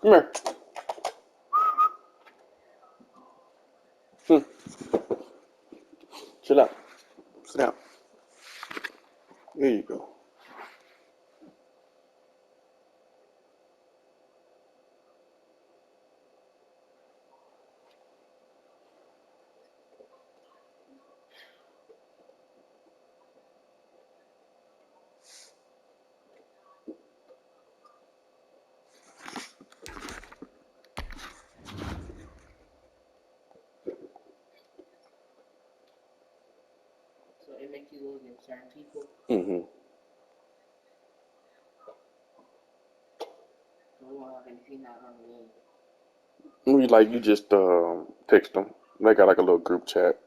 Come here. Hmm. Chill out. Sit down. There you go. So it makes you look at certain people. Mm-hmm. So we won't have anything that on me. You just text them. They got like a little group chat.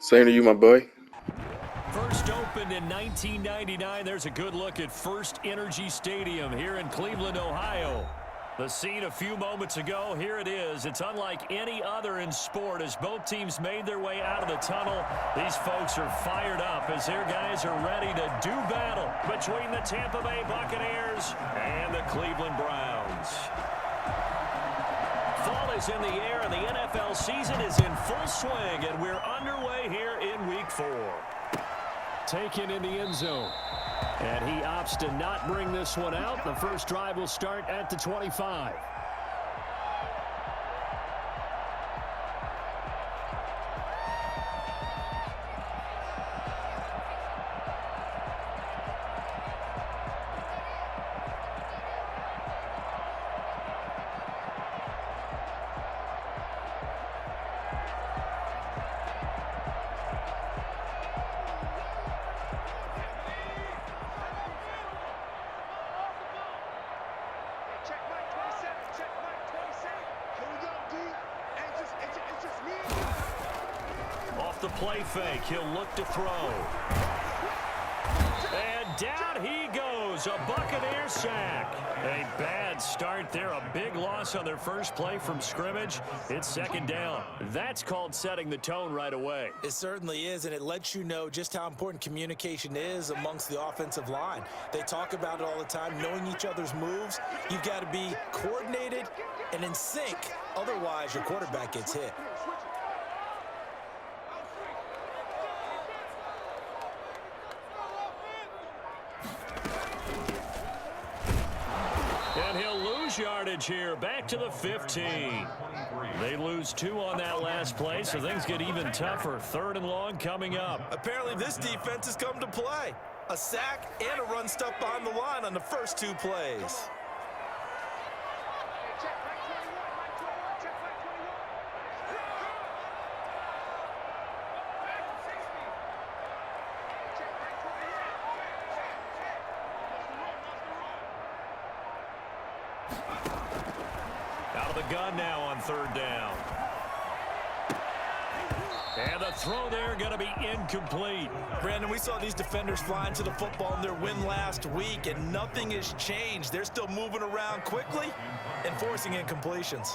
Same to you, my boy. First opened in 1999. There's a good look at First Energy Stadium here in Cleveland, Ohio. The scene a few moments ago, here it is. It's unlike any other in sport as both teams made their way out of the tunnel. These folks are fired up as their guys are ready to do battle between the Tampa Bay Buccaneers and the Cleveland Browns. Fall is in the air and the NFL season is in full swing, and we're underway here in Week 4. Taken in the end zone. And he opts to not bring this one out. The first drive will start at the 25. Off the play fake, he'll look to throw. And down he goes, a Buccaneer sack. A bad start there, a big loss on their first play from scrimmage. It's second down. That's called setting the tone right away. It certainly is, and it lets you know just how important communication is amongst the offensive line. They talk about it all the time, knowing each other's moves. You've got to be coordinated and in sync, otherwise your quarterback gets hit. And he'll lose yardage here, back to the 15. They lose 2 on that last play, so things get even tougher. Third and long coming up. Apparently this defense has come to play. A sack and a run stuff behind the line on the first 2 plays. Out of the gun now on third down. And the throw there going to be incomplete. Brandon, we saw these defenders fly into the football in their win last week, and nothing has changed. They're still moving around quickly and forcing incompletions.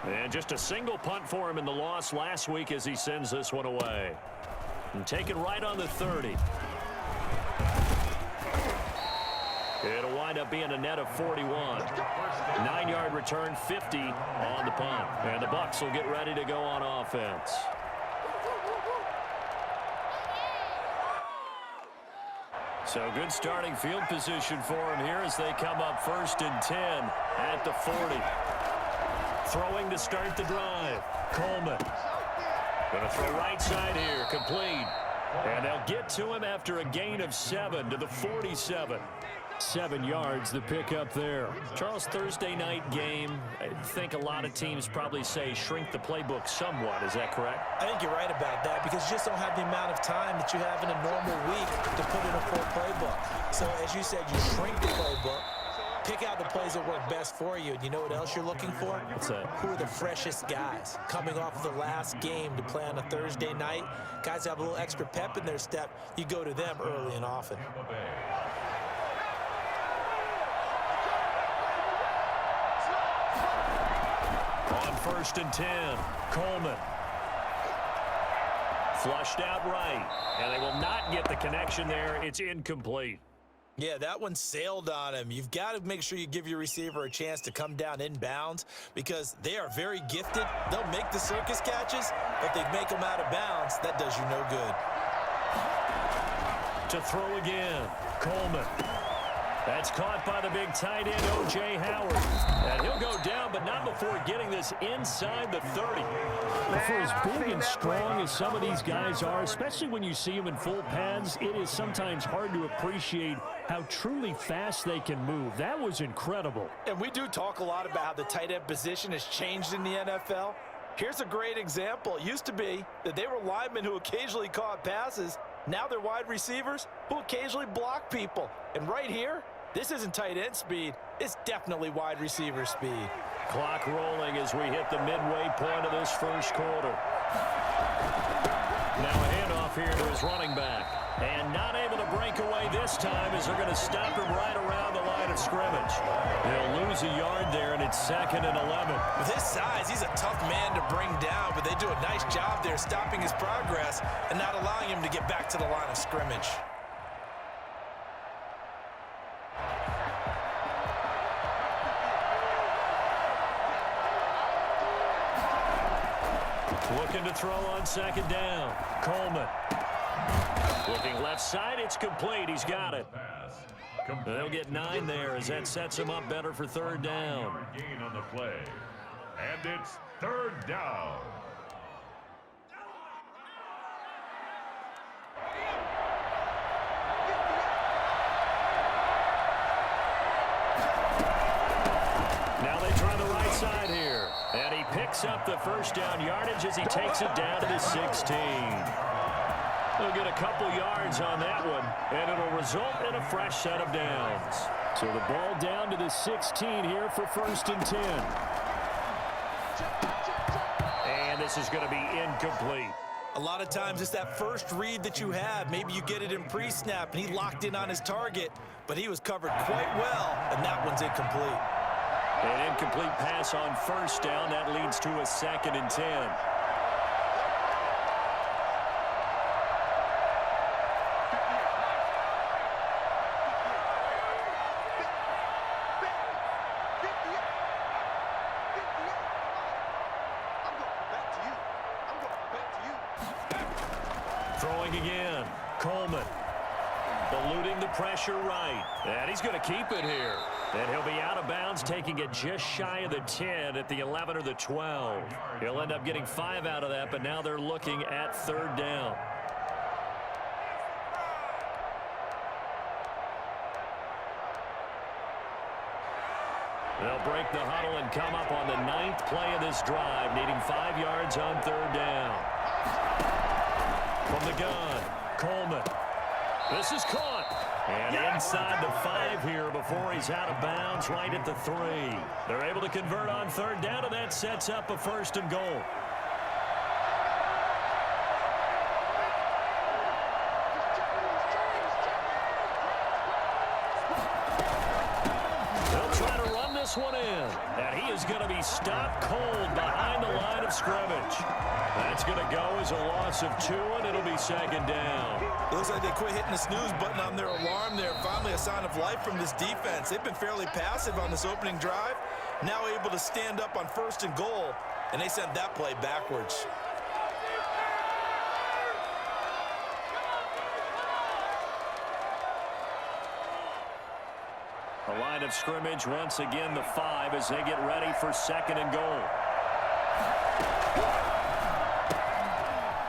And just a single punt for him in the loss last week as he sends this one away. And taken right on the 30. It'll wind up being a net of 41. 9-yard return, 50 on the punt. And the Bucs will get ready to go on offense. So good starting field position for him here as they come up 1st and 10 at the 40. Throwing to start the drive. Coleman. Going to throw right side here. Complete. And they'll get to him after a gain of 7 to the 47. 7 yards, the pickup there. Charles, Thursday night game, I think a lot of teams probably say shrink the playbook somewhat. Is that correct? I think you're right about that because you just don't have the amount of time that you have in a normal week to put in a full playbook. So as you said, you shrink the playbook, pick out the plays that work best for you. And you know what else you're looking for? What's that? Who are the freshest guys coming off of the last game to play on a Thursday night? Guys have a little extra pep in their step. You go to them early and often. On 1st and 10, Coleman. Flushed out right, and they will not get the connection there. It's incomplete. Yeah, that one sailed on him. You've got to make sure you give your receiver a chance to come down inbounds because they are very gifted. They'll make the circus catches, but they make them out of bounds. That does you no good. To throw again, Coleman. That's caught by the big tight end, O.J. Howard. And he'll go down, but not before getting this inside the 30. For as big and strong as some of these guys are, especially when you see them in full pads, it is sometimes hard to appreciate how truly fast they can move. That was incredible. And we do talk a lot about how the tight end position has changed in the NFL. Here's a great example. It used to be that they were linemen who occasionally caught passes. Now they're wide receivers who occasionally block people. And right here, This isn't tight end speed. It's definitely wide receiver speed. Clock rolling as we hit the midway point of this first quarter. Now a handoff here to his running back. And not able to break away this time as they're going to stop him right around the line of scrimmage. They'll lose a yard there, and it's 2nd and 11. With his size, he's a tough man to bring down, but they do a nice job there stopping his progress and not allowing him to get back to the line of scrimmage. Looking to throw on 2nd down. Coleman. Looking left side, it's complete. He's got it. They'll get 9 there as that sets him up better for 3rd down. Gain on the play. And it's 3rd down. Now they try the right side here. And he picks up the 1st down yardage as he takes it down to the 16. They'll get a couple yards on that one, and it'll result in a fresh set of downs. So the ball down to the 16 here for 1st and 10. And this is going to be incomplete. A lot of times it's that first read that you have. Maybe you get it in pre-snap, and he locked in on his target, but he was covered quite well, and that one's incomplete. An incomplete pass on 1st down. That leads to a 2nd and 10. Throwing again. Coleman. Eluding the pressure right. And he's going to keep it here. And he'll be out of bounds, taking it just shy of the 10 at the 11 or the 12. He'll end up getting 5 out of that, but now they're looking at 3rd down. They'll break the huddle and come up on the 9th play of this drive, needing 5 yards on 3rd down. From the gun, Coleman. This is caught. And inside the 5 here before he's out of bounds, right at the 3. They're able to convert on 3rd down, and that sets up a 1st and goal. This one in, and he is going to be stopped cold behind the line of scrimmage. That's going to go as a loss of 2, and it'll be 2nd down. It looks like they quit hitting the snooze button on their alarm there. Finally a sign of life from this defense. They've been fairly passive on this opening drive. Now able to stand up on 1st and goal, and they sent that play backwards. The line of scrimmage once again the 5 as they get ready for 2nd and goal.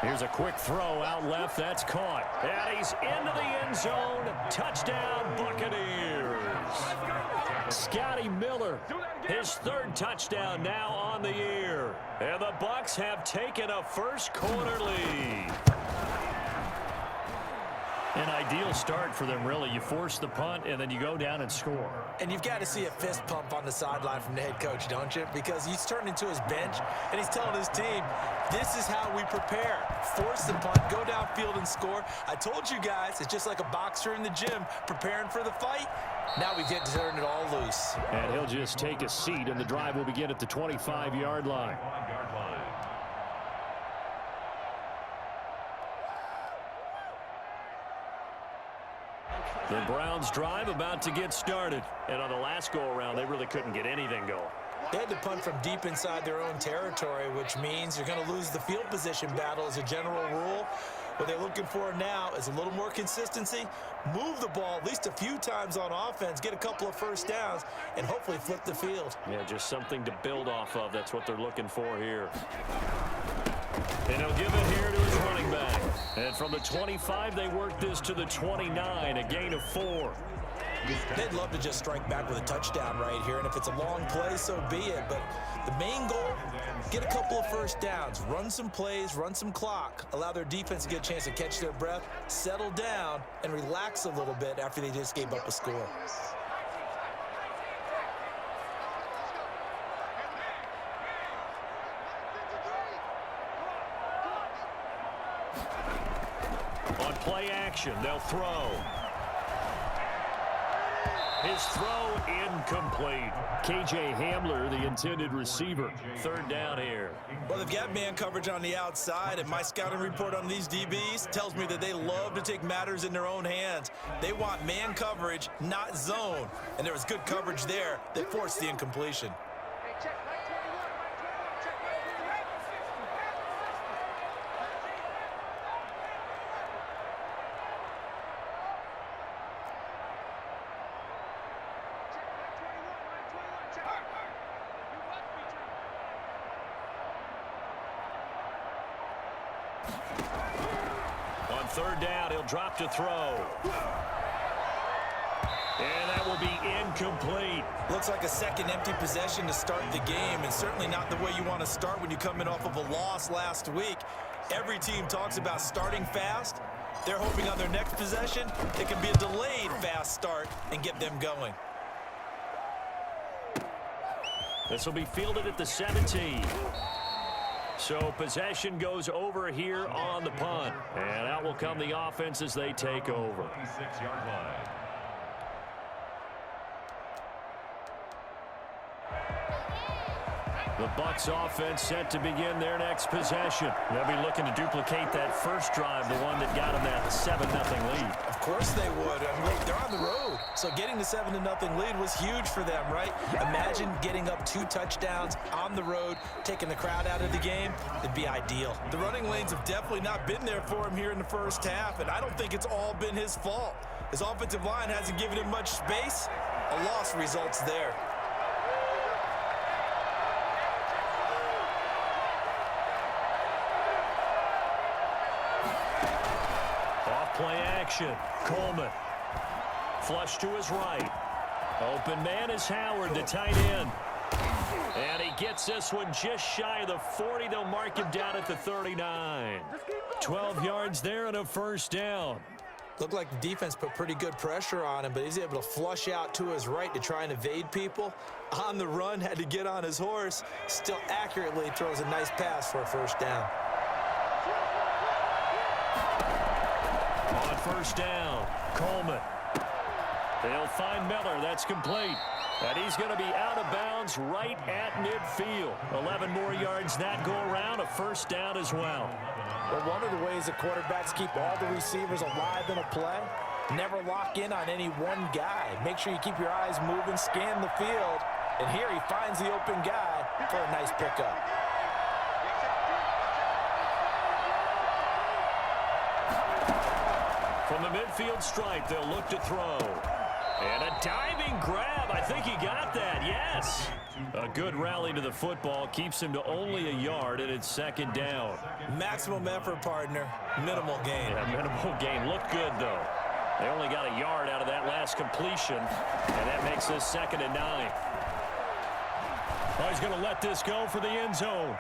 Here's a quick throw out left. That's caught. And he's into the end zone. Touchdown, Buccaneers. Scotty Miller, his 3rd touchdown now on the year. And the Bucs have taken a first quarter lead. An ideal start for them, really. You force the punt, and then you go down and score. And you've got to see a fist pump on the sideline from the head coach, don't you? Because he's turned into his bench, and he's telling his team, this is how we prepare. Force the punt, go downfield and score. I told you guys, it's just like a boxer in the gym preparing for the fight. Now we get to turn it all loose. And he'll just take a seat, and the drive will begin at the 25-yard line. The Browns drive about to get started. And on the last go-around, they really couldn't get anything going. They had to punt from deep inside their own territory, which means you're going to lose the field position battle as a general rule. What they're looking for now is a little more consistency, move the ball at least a few times on offense, get a couple of 1st downs, and hopefully flip the field. Yeah, just something to build off of. That's what they're looking for here. And he'll give it here to his running back. And from the 25, they work this to the 29, a gain of 4. They'd love to just strike back with a touchdown right here, and if it's a long play, so be it. But the main goal, get a couple of 1st downs, run some plays, run some clock, allow their defense to get a chance to catch their breath, settle down, and relax a little bit after they just gave up a score. Play action. They'll throw. His throw incomplete. K.J. Hamler, the intended receiver. Third down here. Well, they've got man coverage on the outside, and my scouting report on these DBs tells me that they love to take matters in their own hands. They want man coverage, not zone. And there was good coverage there that forced the incompletion. On third down, he'll drop to throw. And that will be incomplete. Looks like a second empty possession to start the game, and certainly not the way you want to start when you come in off of a loss last week. Every team talks about starting fast. They're hoping on their next possession it can be a delayed fast start and get them going. This will be fielded at the 17. So possession goes over here on the punt. And out will come the offense as they take over. 56-yard line. The Bucs offense set to begin their next possession. They'll be looking to duplicate that first drive, the one that got them that 7-0 lead. Of course they would. I mean, they're on the road. So getting the 7-0 lead was huge for them, right? Imagine getting up 2 touchdowns on the road, taking the crowd out of the game. It'd be ideal. The running lanes have definitely not been there for him here in the first half, and I don't think it's all been his fault. His offensive line hasn't given him much space. A loss results there. Play action. Coleman. Flush to his right. Open man is Howard, the tight end. And he gets this one just shy of the 40. They'll mark him down at the 39. 12 yards there and a first down. Looked like the defense put pretty good pressure on him, but he's able to flush out to his right to try and evade people. On the run, had to get on his horse. Still accurately throws a nice pass for a first down. On first down, Coleman. They'll find Miller. That's complete. And he's going to be out of bounds right at midfield. 11 more yards that go around. A first down as well. Well, one of the ways that quarterbacks keep all the receivers alive in a play, never lock in on any one guy. Make sure you keep your eyes moving, scan the field. And here he finds the open guy for a nice pickup. From the midfield stripe, they'll look to throw. And a diving grab. I think he got that. Yes. A good rally to the football keeps him to only a yard, and it's second down. Maximum effort, partner. Minimal gain. Yeah, minimal gain. Looked good, though. They only got a yard out of that last completion, and that makes this 2nd and 9. Oh, he's going to let this go for the end zone.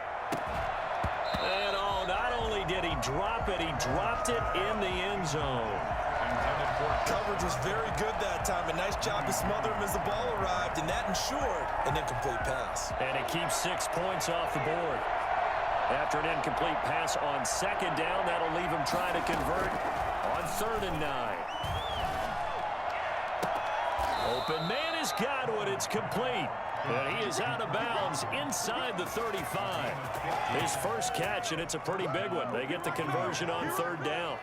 And oh, not only did he drop it, he dropped it in the end zone. Coverage was very good that time. A nice job to smother him as the ball arrived, and that ensured an incomplete pass. And it keeps 6 points off the board. After an incomplete pass on second down, that'll leave him trying to convert on 3rd and 9. Open man has got it. It's complete. And he is out of bounds inside the 35. His first catch, and it's a pretty big one. They get the conversion on 3rd down.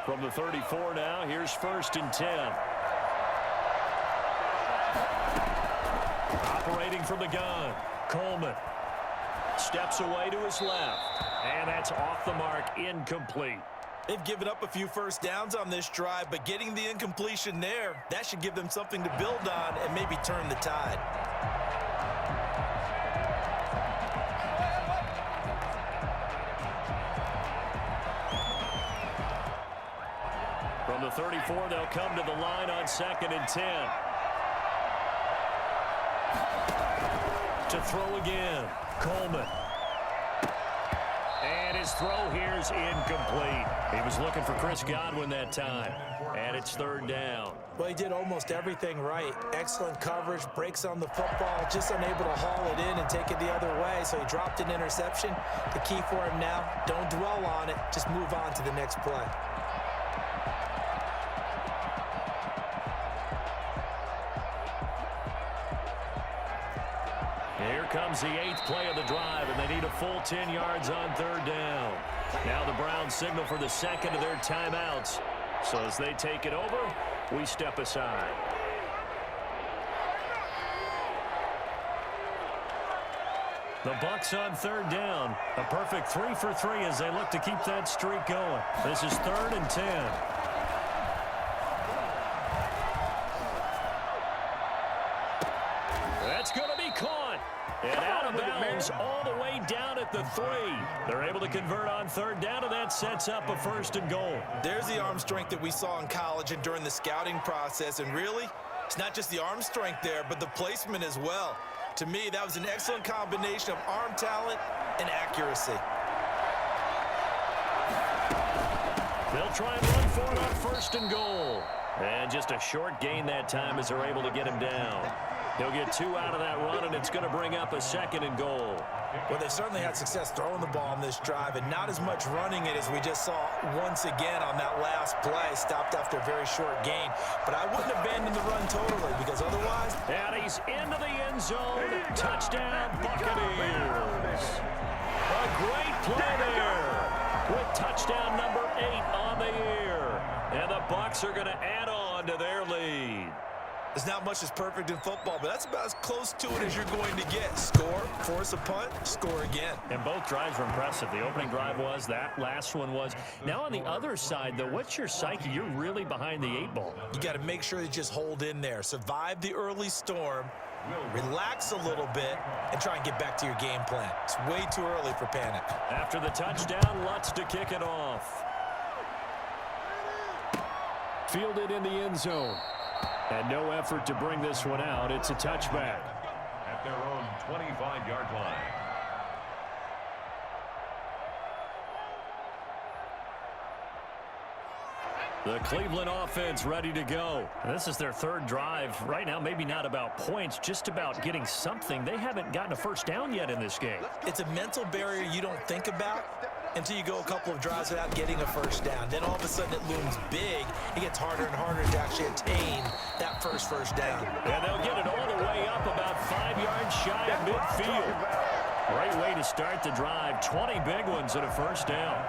From the 34 now, here's 1st and 10. Operating from the gun, Coleman. Steps away to his left. And that's off the mark, incomplete. They've given up a few first downs on this drive, but getting the incompletion there, that should give them something to build on and maybe turn the tide. From the 34, they'll come to the line on 2nd and 10. To throw again, Coleman. And his throw here is incomplete. He was looking for Chris Godwin that time. And it's third down. Well, he did almost everything right. Excellent coverage, breaks on the football, just unable to haul it in and take it the other way, so he dropped an interception. The key for him now, don't dwell on it, just move on to the next play. Here comes the 8th play of the drive, and they need a full 10 yards on third down. Now the Browns signal for the second of their timeouts. So as they take it over, we step aside. The Bucs on third down. A perfect 3 for 3 as they look to keep that streak going. This is 3rd and 10. That's going to be caught. And out of bounds all the way down at the 3. They're able to convert on third down, and that sets up a 1st and goal. There's the arm strength that we saw in college and during the scouting process. And really, it's not just the arm strength there, but the placement as well. To me, that was an excellent combination of arm talent and accuracy. They'll try and run for it on 1st and goal. And just a short gain that time as they're able to get him down. He'll get 2 out of that run, and it's going to bring up a 2nd and goal. Well, they certainly had success throwing the ball on this drive, and not as much running it as we just saw once again on that last play. Stopped after a very short gain. But I wouldn't abandon the run totally, because otherwise... And he's into the end zone. Touchdown, Buccaneers. A great play there with touchdown number 8 on the year. And the Bucs are going to add on to their lead. There's not much that's perfect in football, but that's about as close to it as you're going to get. Score, force a punt, score again. And both drives were impressive. The opening drive was, that last one was. Now on the other side, though, what's your psyche? You're really behind the 8 ball. You got to make sure you just hold in there. Survive the early storm, relax a little bit, and try and get back to your game plan. It's way too early for panic. After the touchdown, Lutz to kick it off. Fielded in the end zone. And no effort to bring this one out. It's a touchback. At their own 25-yard line. The Cleveland offense ready to go. This is their 3rd drive. Right now, maybe not about points, just about getting something. They haven't gotten a first down yet in this game. It's a mental barrier you don't think about until you go a couple of drives without getting a first down. Then all of a sudden it looms big. It gets harder and harder to actually attain that first down. And they'll get it all the way up about 5 yards shy of midfield. Great way to start the drive. 20 big ones and a first down.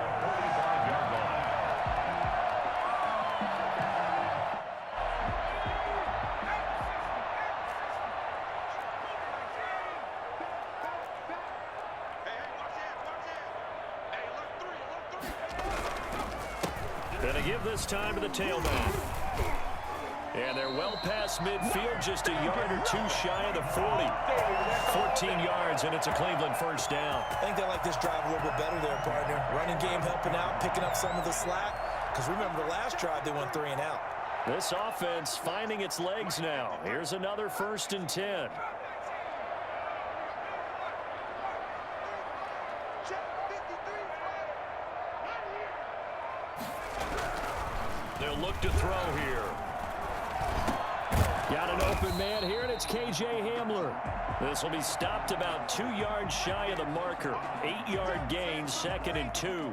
Gonna give this time to the tailback. And they're well past midfield, just a yard or 2 shy of the 40. 14 yards, and it's a Cleveland first down. I think they like this drive a little bit better there, partner. Running game helping out, picking up some of the slack. Because remember, the last drive, they went 3 and out. This offense finding its legs now. Here's another 1st and 10. They'll look to throw here. Got an open man here, and it's K.J. Hamler. This will be stopped about 2 yards shy of the marker. 8-yard gain, 2nd and 2.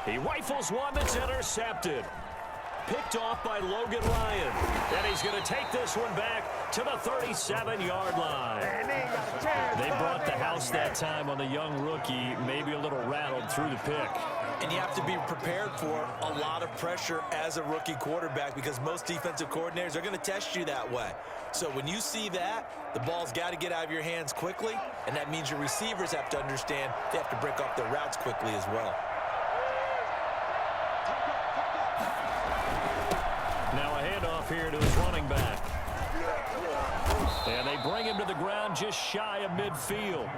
He rifles one that's intercepted. Picked off by Logan Ryan. And he's going to take this one back to the 37-yard line. They brought the house that time on the young rookie, maybe a little rattled through the pick. And you have to be prepared for a lot of pressure as a rookie quarterback because most defensive coordinators are going to test you that way. So when you see that, the ball's got to get out of your hands quickly, and that means your receivers have to understand they have to break off their routes quickly as well. bring him to the ground just shy of midfield.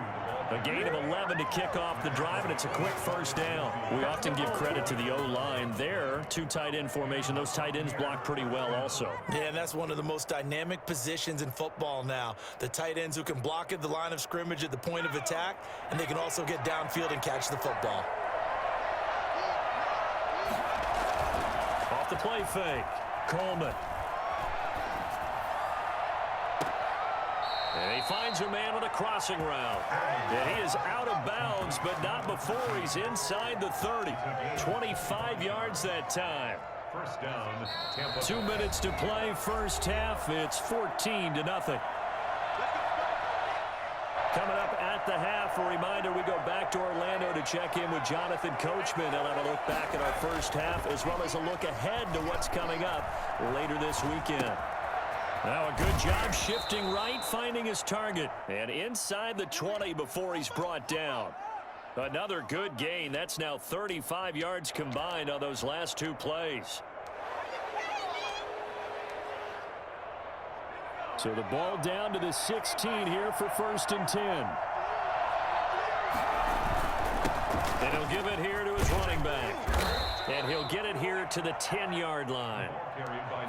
A gain of 11 to kick off the drive, and it's a quick first down. We often give credit to the O-line there. Two tight end formation. Those tight ends block pretty well also. Yeah, and that's one of the most dynamic positions in football now. The tight ends who can block at the line of scrimmage at the point of attack, and they can also get downfield and catch the football. Off the play fake. Coleman. And he finds a man with a crossing route. And he is out of bounds, but not before he's inside the 30. 25 yards that time. First down, Tampa. 2 minutes to play first half. It's 14-0. Coming up at the half, a reminder, we go back to Orlando to check in with Jonathan Coachman. He'll have a look back at our first half as well as a look ahead to what's coming up later this weekend. Now a good job shifting right, finding his target. And inside the 20 before he's brought down. Another good gain. That's now 35 yards combined on those last two plays. So the ball down to the 16 here for 1st and 10. And he'll give it here to his running back. And he'll get it here to the 10-yard line.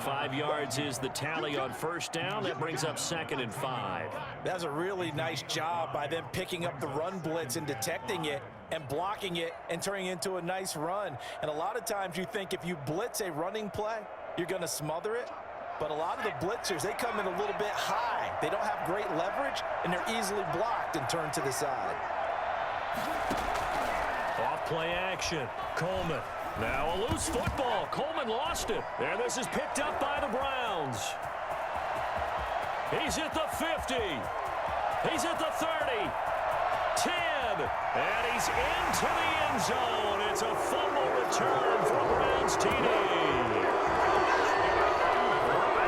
5 yards is the tally on first down. That brings up 2nd and 5. That's a really nice job by them picking up the run blitz and detecting it and blocking it and turning it into a nice run. And a lot of times you think if you blitz a running play, you're going to smother it. But a lot of the blitzers, they come in a little bit high. They don't have great leverage, and they're easily blocked and turned to the side. Off play action. Coleman. Now a loose football. Coleman lost it. And this is picked up by the Browns. He's at the 50. He's at the 30. 10. And he's into the end zone. It's a fumble return for a Browns TD.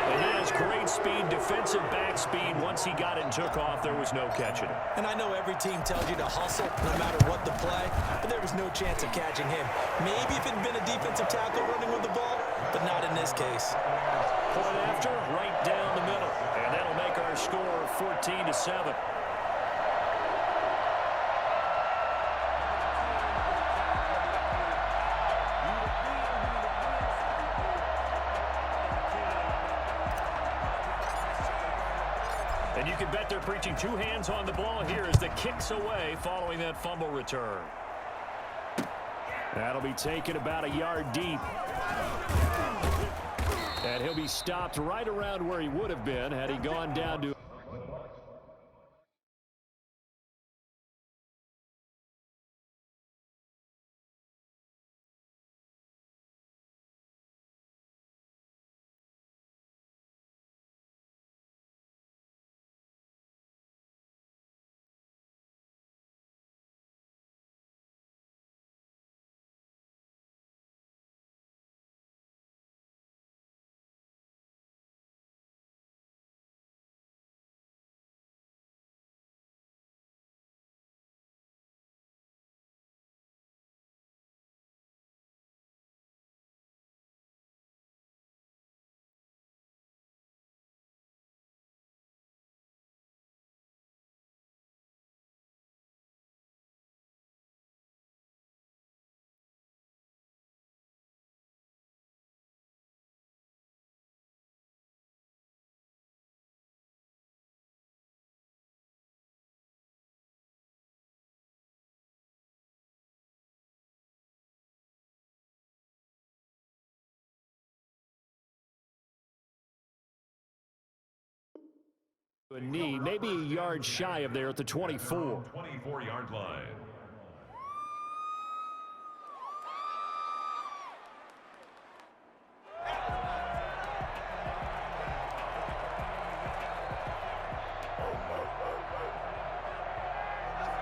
And he has great speed, defensive back speed. Once he got it and took off, there was no catching it. And I know every team tells you to hustle no matter what the play, but there was no chance of catching him. Maybe if it had been a defensive tackle running with the ball, but not in this case. Point after, right down the middle. And that'll make our score 14-7. And you can bet they're preaching two hands on the ball here as the kick's away following that fumble return. That'll be taken about a yard deep. And he'll be stopped right around where he would have been had he gone down to... a knee, maybe a yard shy of there at the 24. 24-yard line.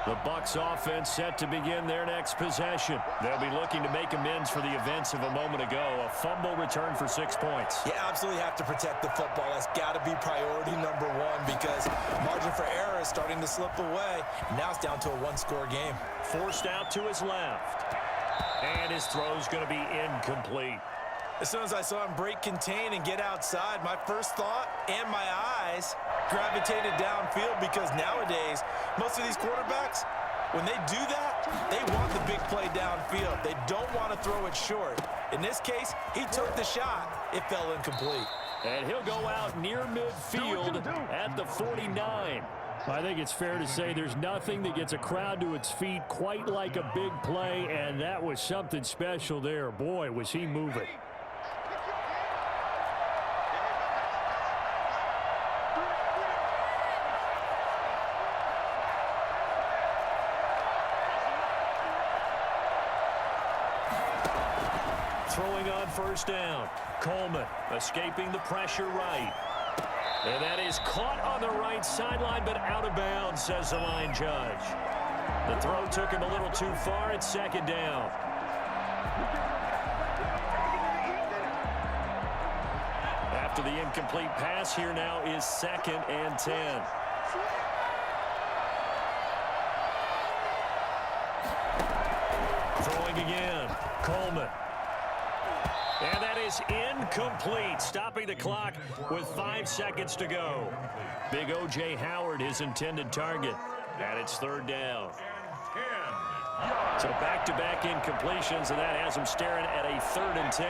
The Bucs offense set to begin their next possession. They'll be looking to make amends for the events of a moment ago. A fumble return for 6 points. You absolutely have to protect the football. That's got to be priority number one because margin for error is starting to slip away. Now it's down to a one-score game. Forced out to his left. And his throw's going to be incomplete. As soon as I saw him break contain and get outside, my first thought and my eyes gravitated downfield, because nowadays, most of these quarterbacks, when they do that, they want the big play downfield. They don't want to throw it short. In this case, he took the shot. It fell incomplete. And he'll go out near midfield at the 49. I think it's fair to say there's nothing that gets a crowd to its feet quite like a big play, and that was something special there. Boy, was he moving. Throwing on first down. Coleman escaping the pressure right. And that is caught on the right sideline, but out of bounds, says the line judge. The throw took him a little too far. It's second down. After the incomplete pass, here now is 2nd and 10. Throwing again. Coleman. And that is incomplete, stopping the clock with 5 seconds to go. Big O.J. Howard, his intended target, and it's 3rd down. So back-to-back incompletions, and that has him staring at a 3rd and 10.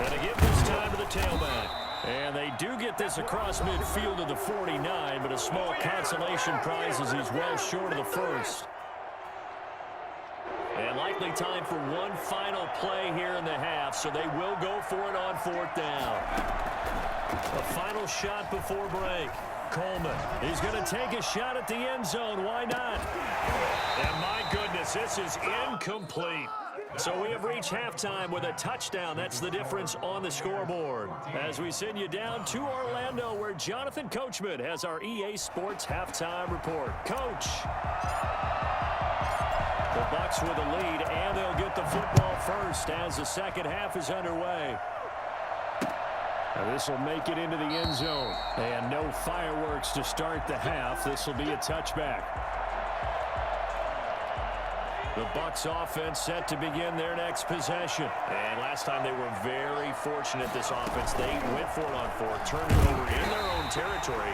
And they give this time to the tailback. And they do get this across midfield of the 49, but a small consolation prize as he's well short of the first. And likely time for one final play here in the half, so they will go for it on 4th down. A final shot before break. Coleman, he's going to take a shot at the end zone. Why not? And my goodness, this is incomplete. So we have reached halftime with a touchdown. That's the difference on the scoreboard. As we send you down to Orlando, where Jonathan Coachman has our EA Sports halftime report. Coach. The Bucs with a lead, and they'll get the football first as the second half is underway. This will make it into the end zone. And no fireworks to start the half. This will be a touchback. The Bucs offense set to begin their next possession. And last time they were very fortunate, this offense. They went for it on 4th, turned it over in their own territory,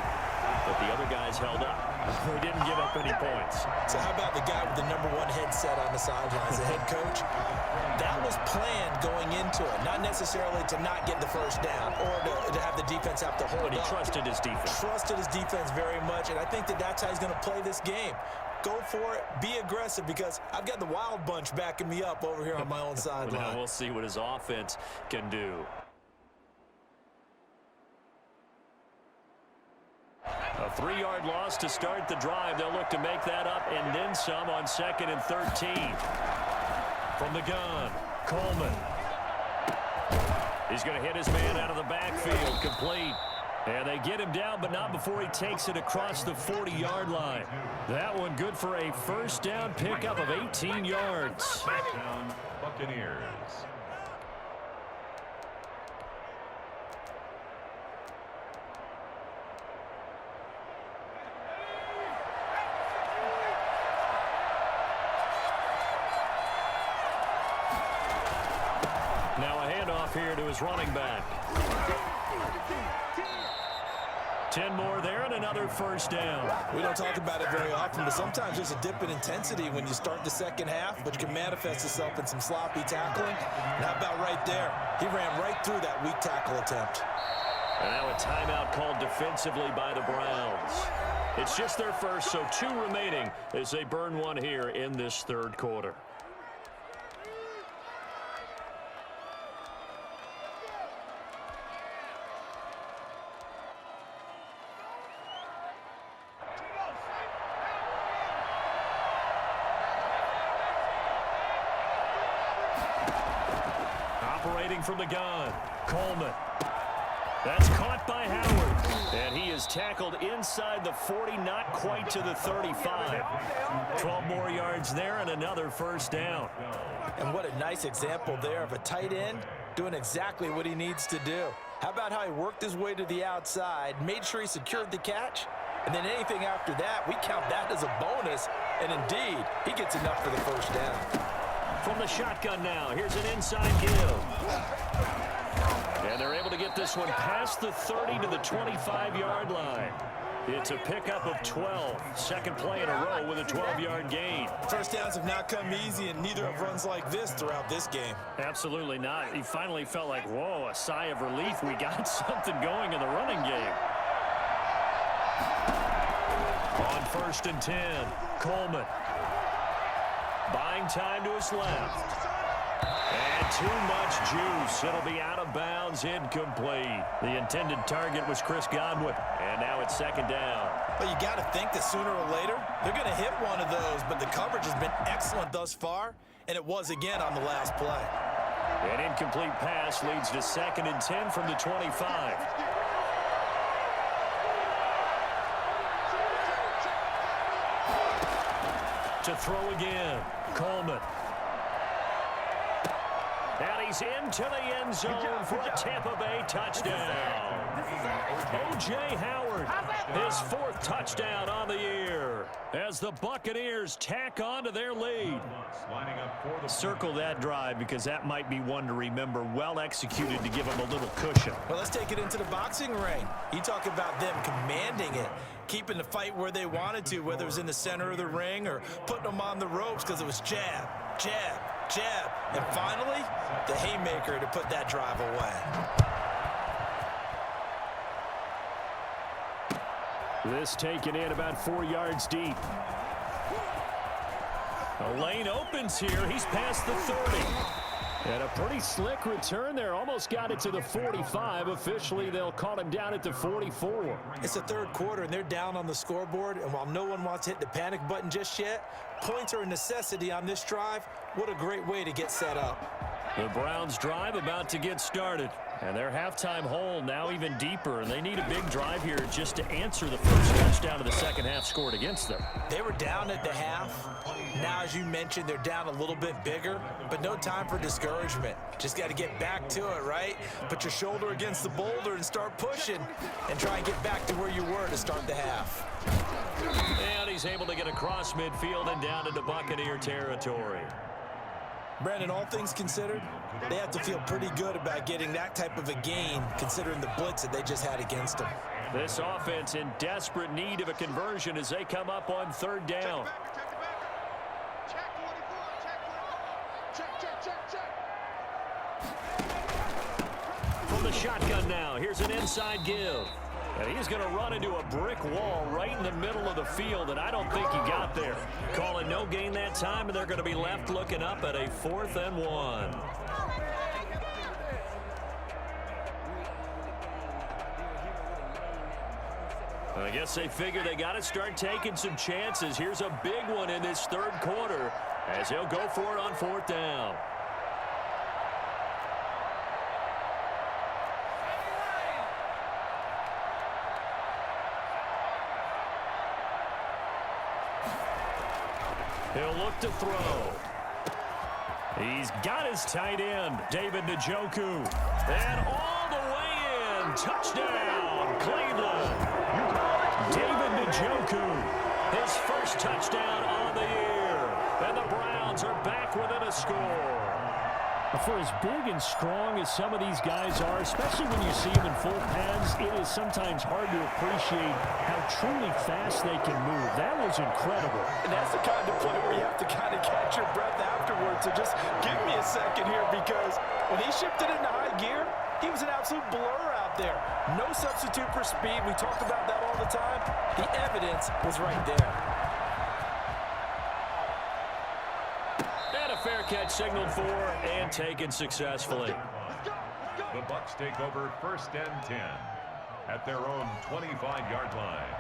but the other guys held up. They didn't give up any points. So how about the guy with the #1 headset on the sidelines, the head coach? That was planned going into it, not necessarily to not get the first down or to have the defense have to hold But he up. trusted his defense. Trusted his defense very much, and I think that's how he's going to play this game. Go for it, be aggressive, because I've got the wild bunch backing me up over here on my own sideline. Now we'll see what his offense can do. A 3-yard loss to start the drive. They'll look to make that up and then some on 2nd and 13. From the gun, Coleman. He's going to hit his man out of the backfield, complete. And they get him down, but not before he takes it across the 40-yard line. That one good for a first down pickup of 18 yards. Touchdown, Buccaneers. Now a handoff here to his running back. 10 more there and another first down. We don't talk about it very often, but sometimes there's a dip in intensity when you start the second half, which can manifest itself in some sloppy tackling. And how about right there? He ran right through that weak tackle attempt. And now a timeout called defensively by the Browns. It's just their first, so 2 remaining as they burn one here in this 3rd quarter. Operating from the gun, Coleman. That's caught by Howard. And he is tackled inside the 40, not quite to the 35. 12 more yards there and another first down. And what a nice example there of a tight end doing exactly what he needs to do. How about how he worked his way to the outside, made sure he secured the catch, and then anything after that, we count that as a bonus. And indeed, he gets enough for the first down. From the shotgun now, here's an inside give. And they're able to get this one past the 30 to the 25-yard line. It's a pickup of 12. Second play in a row with a 12-yard gain. First downs have not come easy, and neither have runs like this throughout this game. Absolutely not. He finally felt like, whoa, a sigh of relief. We got something going in the running game. On 1st and 10, Coleman. Buying time to his left. And too much juice. It'll be out of bounds, incomplete. The intended target was Chris Godwin. And now it's 2nd down. Well, you got to think that sooner or later, they're going to hit one of those, but the coverage has been excellent thus far, and it was again on the last play. An incomplete pass leads to 2nd and 10 from the 25. To throw again, Coleman. And he's into the end zone for a Tampa Bay touchdown. O.J. Howard, his 4th touchdown on the year, as the Buccaneers tack on to their lead. Circle that drive, because that might be one to remember. Well executed to give them a little cushion. Well, let's take it into the boxing ring. You talk about them commanding it, keeping the fight where they wanted to, whether it was in the center of the ring or putting them on the ropes, because it was jab, jab, jab, and finally, the haymaker to put that drive away. This taken in about 4 yards deep. The lane opens here. He's past the 30. And a pretty slick return there. Almost got it to the 45. Officially, they'll call him down at the 44. It's the 3rd quarter, and they're down on the scoreboard. And while no one wants to hit the panic button just yet, points are a necessity on this drive. What a great way to get set up. The Browns' drive about to get started. And their halftime hole now even deeper. And they need a big drive here just to answer the first touchdown of the second half scored against them. They were down at the half. Now, as you mentioned, they're down a little bit bigger, but no time for discouragement. Just got to get back to it, right? Put your shoulder against the boulder and start pushing and try and get back to where you were to start the half. And he's able to get across midfield and down into Buccaneer territory. Brandon, all things considered, they have to feel pretty good about getting that type of a gain, considering the blitz that they just had against them. This offense in desperate need of a conversion as they come up on 3rd down. From the shotgun now, here's an inside give. And he's going to run into a brick wall right in the middle of the field, and I don't think he got there. Calling no gain that time, and they're going to be left looking up at a 4th and 1. I guess they figure they got to start taking some chances. Here's a big one in this 3rd quarter as he'll go for it on 4th down. He'll look to throw. He's got his tight end, David Njoku. And all the way in. Touchdown, Cleveland. David Njoku, his 1st touchdown on the year. And the Browns are back within a score. For as big and strong as some of these guys are, especially when you see them in full pads, it is sometimes hard to appreciate how truly fast they can move. That was incredible. And that's the kind of play where you have to kind of catch your breath afterwards. So just give me a second here, because when he shifted into high gear, he was an absolute blur out there. No substitute for speed. We talk about that all the time. The evidence was right there. Fair catch signaled for and taken successfully. The Bucs take over 1st and 10 at their own 25-yard line.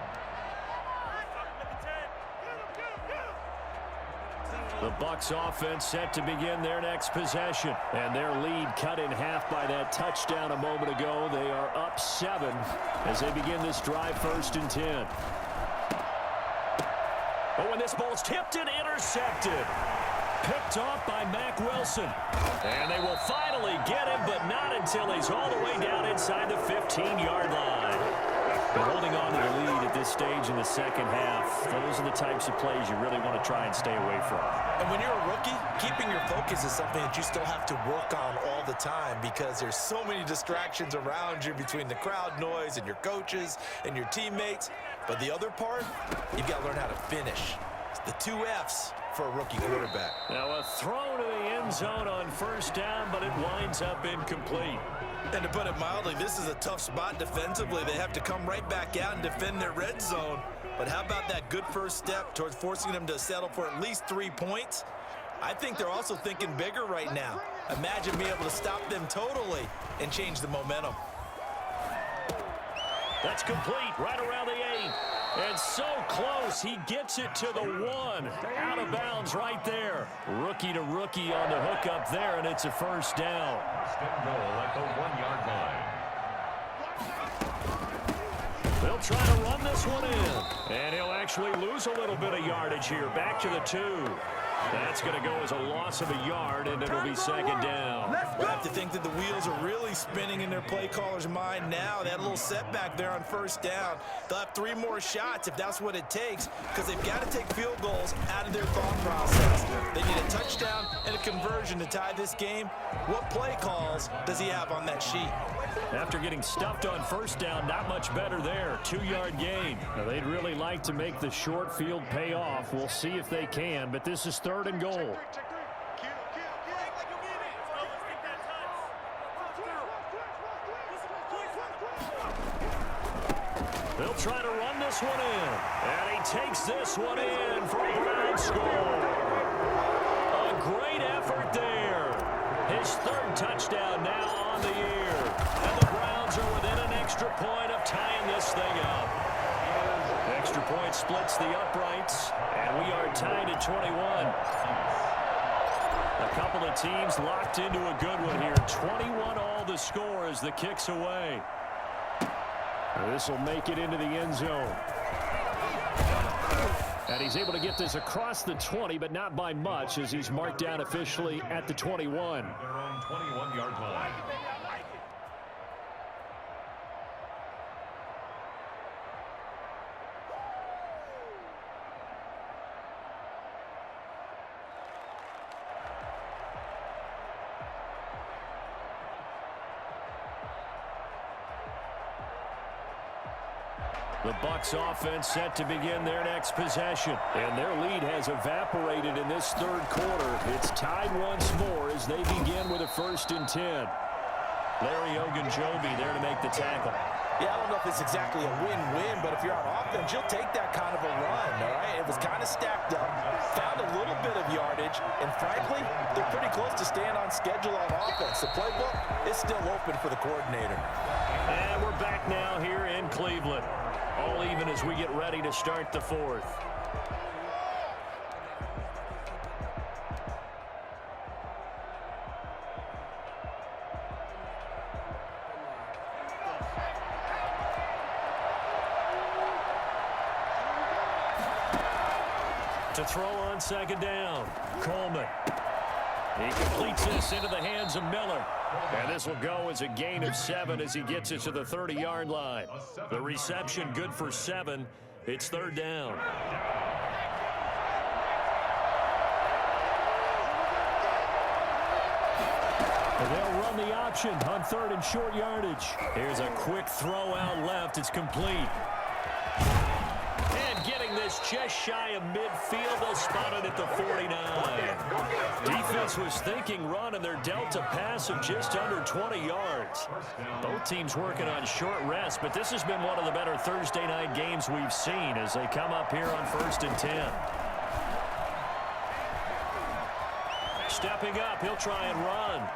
The Bucs offense set to begin their next possession, and their lead cut in half by that touchdown a moment ago. They are up 7 as they begin this drive 1st and 10. Oh, and this ball's tipped and intercepted. Picked off by Mack Wilson. And they will finally get him, but not until he's all the way down inside the 15-yard line. But holding on to the lead at this stage in the second half, those are the types of plays you really want to try and stay away from. And when you're a rookie, keeping your focus is something that you still have to work on all the time because there's so many distractions around you between the crowd noise and your coaches and your teammates. But the other part, you've got to learn how to finish. It's the 2 F's for a rookie quarterback. Now a throw to the end zone on first down, but it winds up incomplete. And to put it mildly, this is a tough spot defensively. They have to come right back out and defend their red zone. But how about that good first step towards forcing them to settle for at least 3 points? I think they're also thinking bigger right now. Imagine being able to stop them totally and change the momentum. That's complete right around the 8. And so close, he gets it to the 1. Out of bounds right there. Rookie to rookie on the hook up there, and it's a first down. First and goal at the 1-yard line. They'll try to run this one in. And he'll actually lose a little bit of yardage here. Back to the 2. That's going to go as a loss of a yard, and it'll be second down. I have to think that the wheels are really spinning in their play caller's mind now. That little setback there on first down. They'll have 3 more shots if that's what it takes because they've got to take field goals out of their thought process. They need a touchdown and a conversion to tie this game. What play calls does he have on that sheet? After getting stuffed on first down, not much better there. 2-yard gain. Now, they'd really like to make the short field pay off. We'll see if they can, but this is 3rd and goal. They'll try to run this one in. And he takes this one in for a Brown score. A great effort there. His 3rd touchdown now on the year. And the Browns are within an extra point of tying this thing up. Extra point splits the uprights, and we are tied at 21. A couple of teams locked into a good one here. 21 all the score as the kick's away. This will make it into the end zone. And he's able to get this across the 20, but not by much as he's marked down officially at the 21. Their own 21-yard line. The Bucs offense set to begin their next possession. And their lead has evaporated in this 3rd quarter. It's tied once more as they begin with a 1st and 10. Larry Ogunjobi there to make the tackle. Yeah, I don't know if it's exactly a win-win, but if you're on offense, you'll take that kind of a run, all right? It was kind of stacked up, found a little bit of yardage, and frankly, they're pretty close to staying on schedule on offense. The playbook is still open for the coordinator. And we're back now here in Cleveland. All even as we get ready to start the 4th. To throw on 2nd down, Coleman. He completes this into the hands of Miller. And this will go as a gain of 7 as he gets it to the 30-yard line. The reception good for 7. It's 3rd down. And they'll run the option on 3rd and short yardage. Here's a quick throw out left. It's complete. And getting this just shy of midfield. They'll spot it at the 49. Defense was thinking run, and they're dealt a pass of just under 20 yards. Both teams working on short rest, but this has been one of the better Thursday night games we've seen as they come up here on 1st and 10. Stepping up, he'll try and run.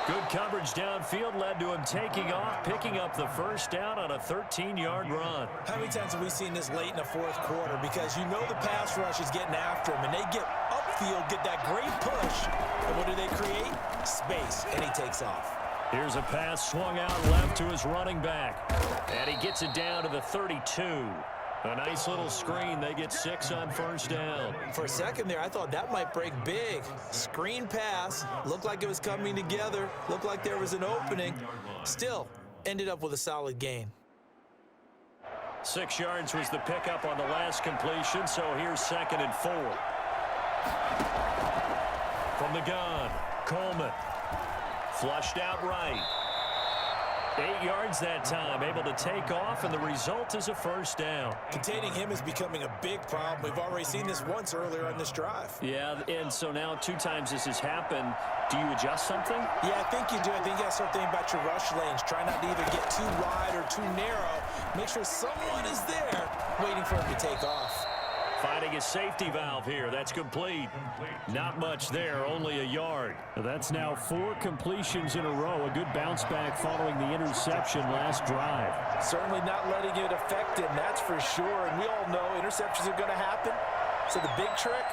Good coverage downfield led to him taking off, picking up the 1st down on a 13-yard run. How many times have we seen this late in the 4th quarter? Because you know the pass rush is getting after him, and they get upfield, get that great push. And what do they create? Space, and he takes off. Here's a pass swung out left to his running back. And he gets it down to the 32. A nice little screen. They get 6 on 1st down. For a second there, I thought that might break big. Screen pass. Looked like it was coming together. Looked like there was an opening. Still, ended up with a solid gain. 6 yards was the pickup on the last completion, so here's 2nd and 4. From the gun, Coleman. Flushed out right. 8 yards that time, able to take off, and the result is a first down. Containing him is becoming a big problem. We've already seen this once earlier on this drive. Yeah, and so now 2 times this has happened. Do you adjust something? Yeah, I think you do. I think you have something about your rush lanes. Try not to either get too wide or too narrow. Make sure someone is there waiting for him to take off. Finding a safety valve here. That's complete. Not much there, only a yard. That's now 4 completions in a row. A good bounce back following the interception last drive. Certainly not letting it affect him, that's for sure. And we all know interceptions are going to happen. So the big trick,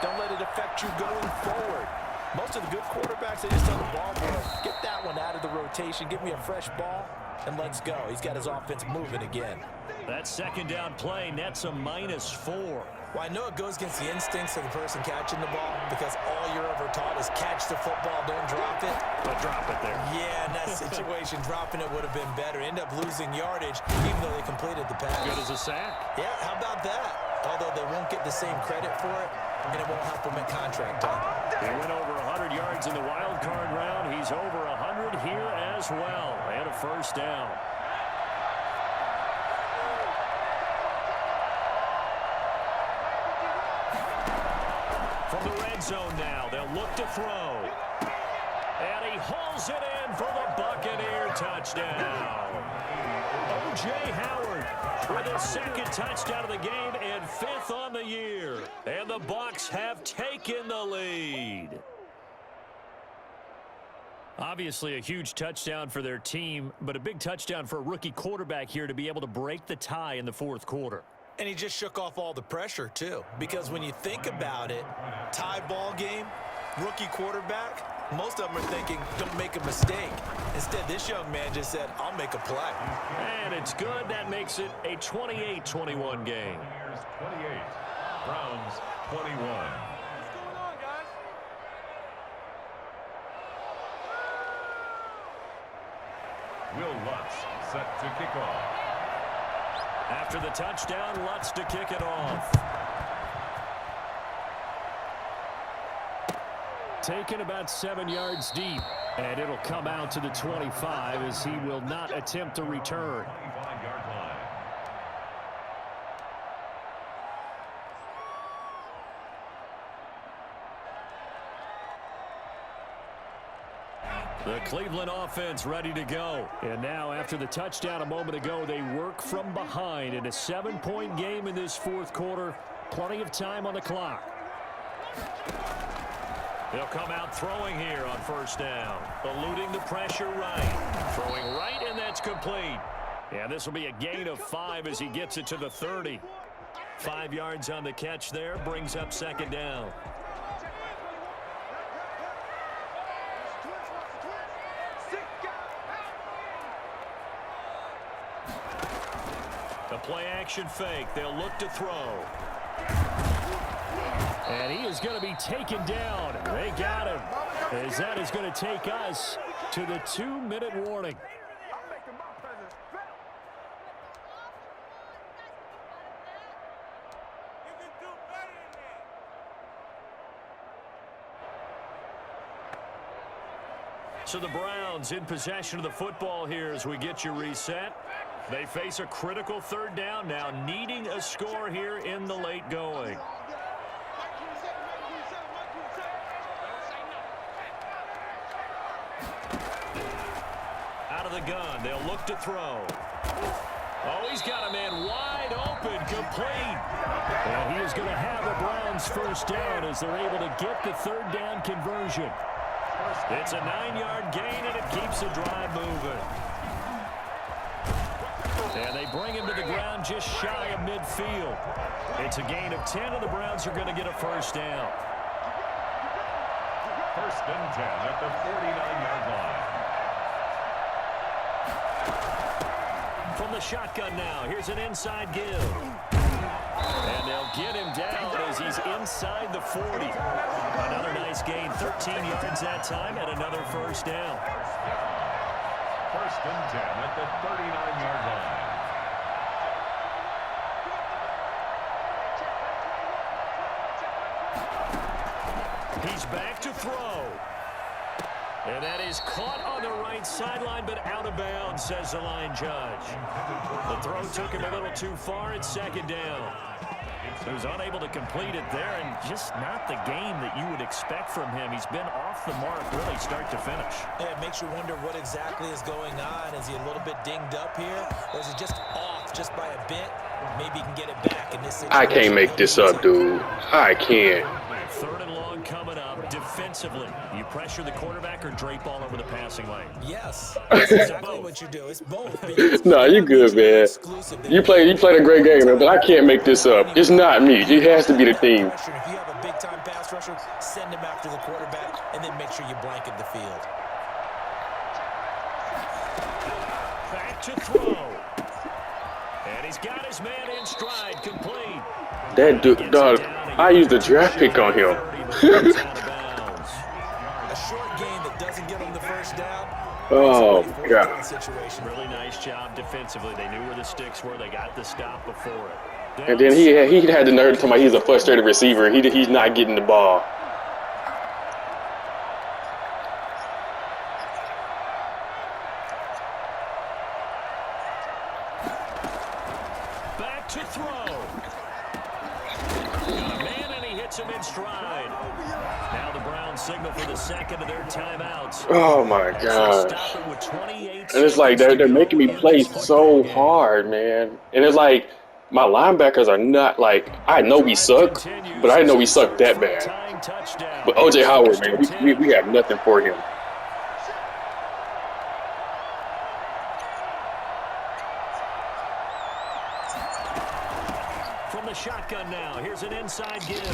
don't let it affect you going forward. Most of the good quarterbacks, they just tell the ball boy, get that one out of the rotation, give me a fresh ball, and let's go. He's got his offense moving again. That 2nd down play nets a -4. Well, I know it goes against the instincts of the person catching the ball because all you're ever taught is catch the football, don't drop it. But drop it there. Yeah, in that situation, dropping it would have been better. End up losing yardage even though they completed the pass. Good as a sack. Yeah, how about that? Although they won't get the same credit for it, and it won't help them at contract time. He went over 100 yards in the wild card round. He's over 100 here as well. And a first down. From the red zone now, they'll look to throw. And he hauls it in for the Buccaneer touchdown. O.J. Howard with his 2nd touchdown of the game and 5th on the year. And the Bucs have taken the lead. Obviously a huge touchdown for their team, but a big touchdown for a rookie quarterback here to be able to break the tie in the 4th quarter. And he just shook off all the pressure, too. Because when you think about it, tie ball game, rookie quarterback, most of them are thinking, don't make a mistake. Instead, this young man just said, I'll make a play. And it's good. That makes it a 28-21 game. Here's 28. Browns 21. Will Lutz set to kick off. After the touchdown, Lutz to kick it off. Taken about 7 yards deep. And it'll come out to the 25 as he will not attempt a return. 25-yard line. The Cleveland offense ready to go. And now after the touchdown a moment ago, they work from behind in a 7-point game in this 4th quarter. Plenty of time on the clock. They'll come out throwing here on first down. Eluding the pressure right. Throwing right, and that's complete. And this will be a gain of 5 as he gets it to the 30. 5 yards on the catch there. Brings up 2nd down. The play action fake. They'll look to throw. And he is going to be taken down. They got him. As that is going to take us to the 2-minute warning. So the Browns in possession of the football here as we get you reset. They face a critical 3rd down now, needing a score here in the late going. Out of the gun, they'll look to throw. Oh, he's got a man wide open, complete. And he is going to have the Browns first down as they're able to get the 3rd down conversion. It's a 9-yard gain, and it keeps the drive moving. And they bring him to the ground just shy of midfield. It's a gain of 10, and the Browns are going to get a first down. 1st and 10 at the 49-yard line. From the shotgun now, here's an inside give. And they'll get him down as he's inside the 40. Another nice gain, 13 yards that time, and another first down. 1st and 10 at the 39-yard line. He's back to throw. And that is caught on the right sideline, but out of bounds, says the line judge. The throw took him a little too far. It's second down. He was unable to complete it there, and just not the game that you would expect from him. He's been off the mark really start to finish. Yeah, it makes you wonder what exactly is going on. Is he a little bit dinged up here, or is he just off just by a bit? Maybe he can get it back in this situation. I can't make this up, dude. I can't. Third and long coming up. Defensively, you pressure the quarterback or drape all over the passing lane? Yes, that's exactly what you do. It's both. Nah, you good, man. You played a great game, man, but I can't make this up. It's not me. It has to be the team. If you have a big-time pass rusher, send him after the quarterback, and then make sure you blanket the field. Back to throw. And he's got his man in stride, complete. That dude, dog, I used a draft pick on him. A short game that doesn't get him the first down. Oh, God. Really nice job defensively. They knew where the sticks were. They got the stop before it. And then he had the nerve to tell me he's a frustrated receiver. He's not getting the ball. Back to throw. Got a man and he hits him in stride. Now the Browns signal for the second of their timeouts. Oh my gosh. And it's like they're making me play so hard, man. And it's like my linebackers are not like, I know we suck, but I didn't know we suck that bad. But OJ Howard, man, we have nothing for him. From the shotgun now, here's an inside give.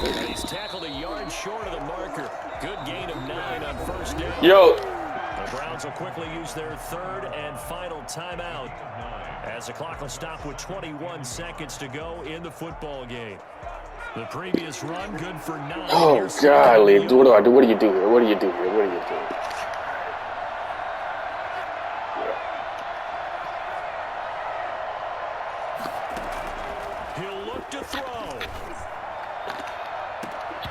And he's tackled a yard short of the marker. Good gain of 9 on first down. Yo. The Browns will quickly use their third and final timeout as the clock will stop with 21 seconds to go in the football game. The previous run good for 9. Oh, golly. What do I do? What do you do here? What do you do here? What do you do? He'll look to throw.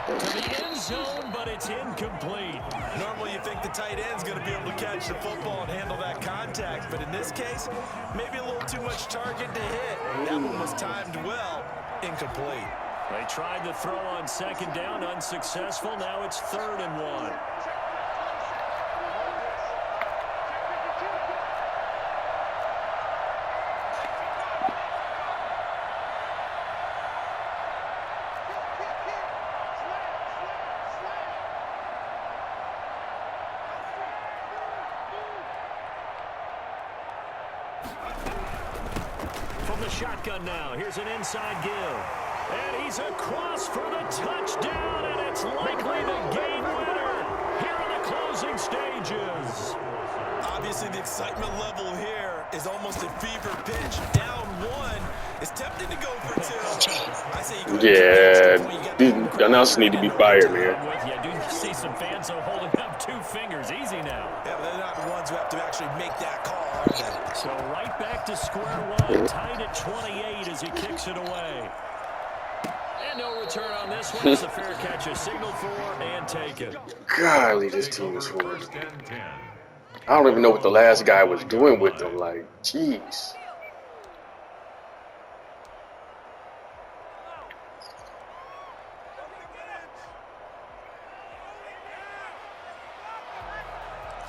To the end zone, but it's incomplete. Normally you think the tight end's going to be able to catch the football and handle that contact, but in this case, maybe a little too much target to hit. That one was timed well. Incomplete. They tried the throw on second down, unsuccessful. Now it's 3rd and 1. From the shotgun now, here's an inside give. And he's across for the touchdown, and it's likely the game winner here in the closing stages. Obviously, the excitement level here is almost a fever pitch. Down 1. It's tempting to go for 2. I say you go Yeah, these announcers need to be fired, man. Yeah, do see some fans holding up 2 fingers. Easy now. Yeah, but they're not the ones who have to actually make that call, are they? So right back to square one, tied at 28 as he kicks it away. And no return on this one. It's a fair catch, a signal for and take it. Golly, this team is horrible. I don't even know what the last guy was doing with them. Like, jeez.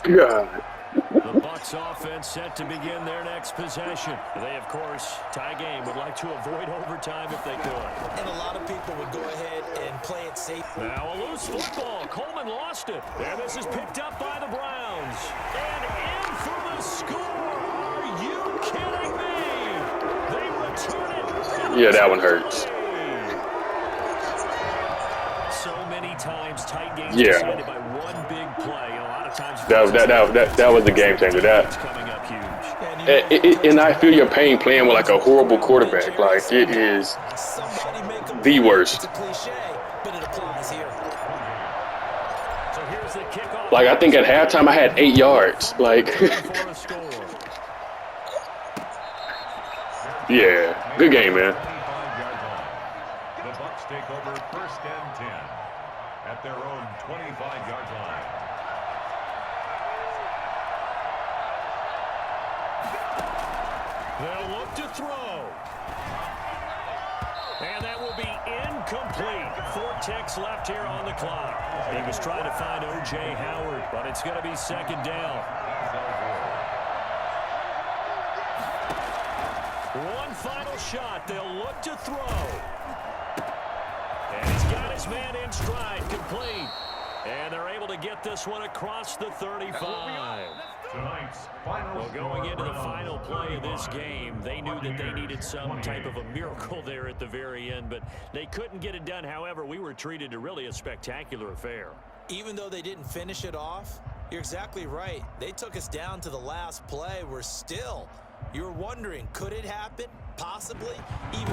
God. The Bucs offense set to begin their next possession. They, of course, tie game, would like to avoid overtime if they could. And a lot of people would go ahead and play it safe. Now a loose football. Coleman lost it. And this is picked up by the Browns. And in for the score. Are you kidding me? They return it. Yeah, that one hurts. So many times tight games Yeah. decided by one big play. A lot of times That was the game changer. it's coming up huge. And I feel your pain playing with like a horrible quarterback. Like, it is the worst. It's a cliche, but it applies here. So here's the kickoff. Like, I think at halftime I had 8 yards. Like, For a score. yeah, good game, man. The Bucs take over 1st and 10. at their own 25-yard line. They'll look to throw. And that will be incomplete. 4 ticks left here on the clock. He was trying to find O.J. Howard, but it's going to be second down. One final shot. They'll look to throw. And he's got his man in stride, complete. And they're able to get this one across the 35. Tonight's final Well, going into the final play of this game, they knew that they needed some type of a miracle there at the very end, but they couldn't get it done. However, we were treated to really a spectacular affair. Even though they didn't finish it off, you're exactly right. They took us down to the last play. We're still, you're wondering, could it happen? Possibly. Even